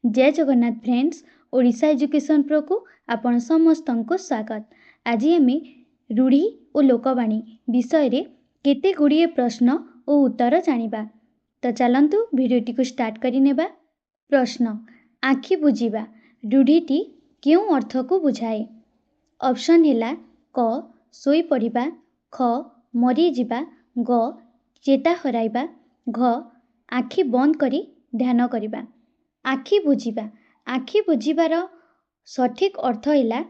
जय Jagannath friends. Odisha education pro को आपण समस्त को स्वागत। आज आम रूढ़ी और लोकवाणी विषय रे केते गुड़िए प्रश्न और उत्तर जानिबा। तो चलंतु भिडियोटी को स्टार्ट करि नेबा। प्रश्न, आखि बुझिबा रूढ़ीटी क्यों अर्थ को बुझाए? ऑप्शन हैला क सोई पड़िबा, ख मरी जिबा, ग चेता हराइबा, घ आखि बंद करी ध्यान करिबा। आखि बुझिबार सठिक अर्थ हैला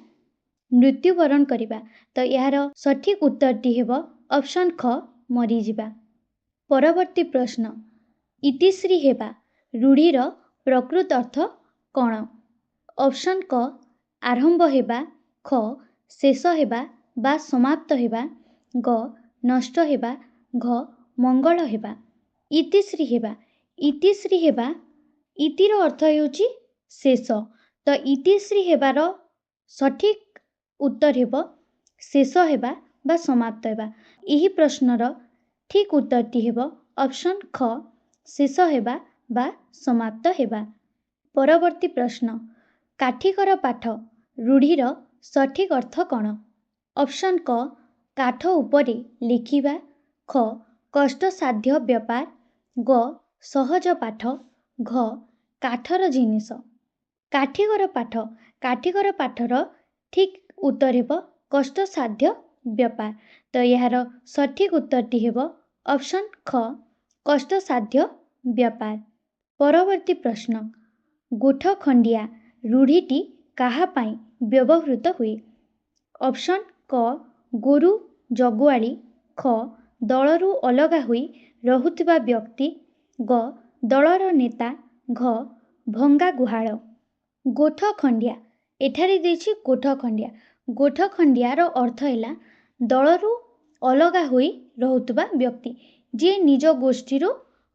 मृत्युवरण करिबा। तो यार सठिक उत्तरटी हेबो ऑप्शन ख मरीजिबा। परवर्ती प्रश्न, इतिश्री हेबा रूढ़ीर प्रकृत अर्थ कौन? ऑप्शन क आरंभ हेबा, ख शेष हेबा बा समाप्त हेबा, ग नष्ट हेबा, घ मंगल हेबा। इतिश्री हेबा इतिर अर्थ हेउची शेष। तो इतिश्री हेबार सठिक उत्तर हेबो शेष हेबा बा समाप्त हेबा। एही प्रश्नर ठीक उत्तरटी हेबो ऑप्शन ख शेष हेबा बा समाप्त हेबा। परवर्ती प्रश्न, काठिकर पाठ रूढ़ीर सठिक अर्थ कौन? ऑप्शन क काठ उपरे लिखिबा, ख कष्टसाध्य व्यापार, ग सहज पाठ, घ काठर जिनिस। काठिकर पाठर ठीक उत्तर हेबो कष्टसाध्य व्यापार। तो यार सठिक उत्तरटी हेबो ऑप्शन ख कष्टसाध्य व्यापार। परवर्ती प्रश्न, गोठ खंडिया रूढ़ीटी काहा पाई व्यवहृत हुए? ऑप्शन क गोरु जगुआली, ख दलरू अलगा हुई रहुथिबा व्यक्ति, ग दलर नेता, घ भंगा गुहाल। गोठ खंडिया एठारे देछि गोठ खंडिया। गोठ खंडियार अर्थ हैला दलरू अलगा हुई रहुथिबा व्यक्ति जे निज गोष्ठी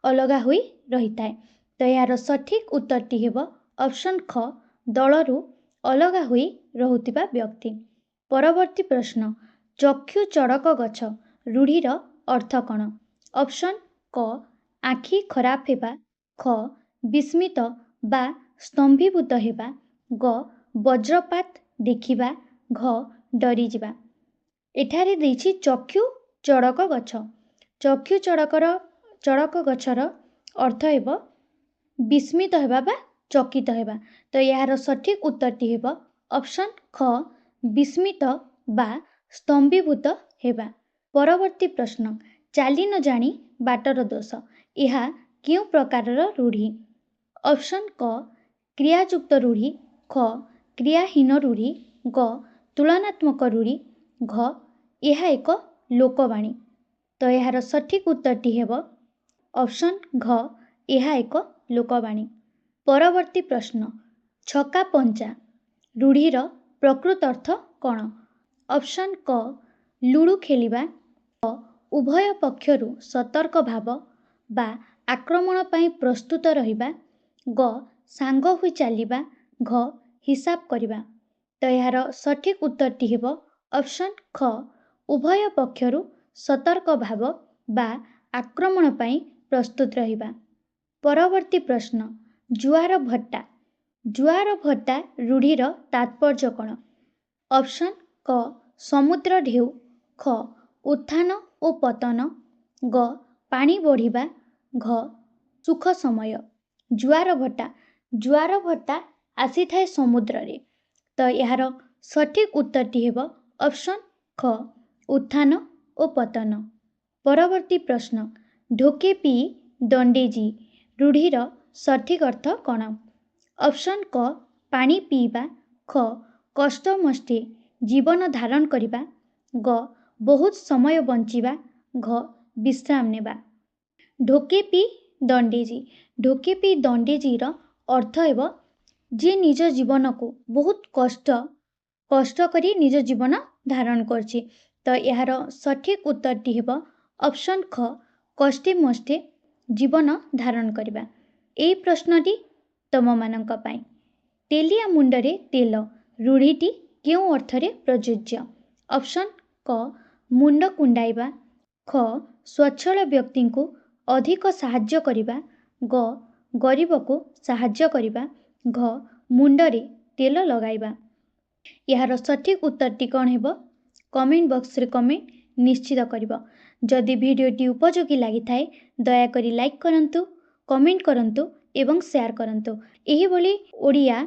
अलगा हुई रहिताए। तो यार सठिक उत्तरटी हेबो ऑप्शन ख दलरू अलगा हुई रहुथिबा व्यक्ति। परवर्ती प्रश्न, चक्षु चड़क गछ रूढ़ीर अर्थ कौन? ऑप्शन क आखि खराब हेबा, ख विस्मित बा स्तंभीभूत हेबा, ग वज्रपात देखिबा, घ डरिजिबा। एठारे देछि चक्षु चड़क गछ। चक्षु चड़क गछर अर्थ हेबो विस्मित हेबा बा चकित हेबा। तो यार सठिक उत्तरटी हेबो ऑप्शन ख विस्मित बा स्तंभीभूत हेबा। परवर्ती प्रश्न, चाली न जानी बाटर दोष यह क्यों प्रकारर रूढ़ी? ऑप्शन क क्रियायुक्त रूढ़ी, ख क्रियाहीन रूढ़ी, ग तुलनात्मक रूढ़ी, घ यह एक लोकवाणी। तो यार सठिक उत्तरटी हेबो ऑप्शन घ यह एक लोकवाणी। परवर्ती प्रश्न, छक्का पंचा रूढ़ीर प्रकृत अर्थ कौन? ऑप्शन क लुडु खेलिबा, क उभय पक्षरु सतर्क भाव बा आक्रमण पाई प्रस्तुत रहिबा, ग सांग होई चलिबा, घ हिसाब करिबा। तो यार सठिक उत्तरटी हेबो ऑप्शन ख उभय पक्षरु सतर्क भाव बा आक्रमण पाई प्रस्तुत रहिबा। परवर्ती प्रश्न, जुआर भट्टा रूढ़ीर तात्पर्य कौन? ऑप्शन क समुद्र ढेउ, ख उत्थान ओ पतन, ग पानी बढ़िबा, घ सुख समय। जुआर भट्टा आसी थाए समुद्र रे। तो यार सठिक उत्तरटी हेबो ऑप्शन ख उत्थान ओ पतन। परवर्ती प्रश्न, ढोके पी दंडेजी रूढ़ीर सठिक अर्थ कौन? ऑप्शन क पानी पीबा, ख कष्ट मष्टे जीवन धारण करिबा, ग बहुत समय बंचिबा, घ विश्राम नेबा। ढोके पी दंडेजीर अर्थ हेबो जे निज जीवन को बहुत कष्ट करी निज जीवन धारण करछि। तो यार सठिक उत्तरटी हेबो ऑप्शन ख कष्टे मष्टे जीवन धारण करिबा। एई प्रश्नटी तम मानक पाई। तेलिया मुंडरे तेल रूढ़ीटी केउं अर्थरे प्रयोज्य? ऑप्शन क मुंड कुंडाइबा, ख स्वच्छल व्यक्ति को अधिक साहाय्य करिबा, ग गरीब को साहाय्य करिबा, ଘ ମୁଣ୍ଡରେ ତେଲ ଲଗାଇବା। ଏହାର ସଠିକ୍ ଉତ୍ତରଟି କ'ଣ ହେବ? କମେଣ୍ଟ ବକ୍ସରେ କମେଣ୍ଟ ନିଶ୍ଚିତ କରିବ। ଯଦି ଭିଡ଼ିଓଟି ଉପଯୋଗୀ ଲାଗିଥାଏ ଦୟାକରି ଲାଇକ୍ କରନ୍ତୁ, କମେଣ୍ଟ କରନ୍ତୁ ଏବଂ ସେୟାର କରନ୍ତୁ। ଏହିଭଳି ଓଡ଼ିଆ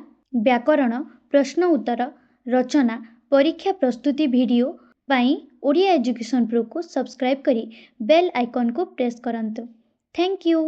ବ୍ୟାକରଣ, ପ୍ରଶ୍ନ ଉତ୍ତର, ରଚନା, ପରୀକ୍ଷା ପ୍ରସ୍ତୁତି ଭିଡ଼ିଓ ପାଇଁ ଓଡ଼ିଆ ଏଜୁକେସନ୍ ପ୍ରୋକୁ ସବସ୍କ୍ରାଇବ୍ କରି ବେଲ୍ ଆଇକନ୍କୁ ପ୍ରେସ୍ କରନ୍ତୁ। Thank you.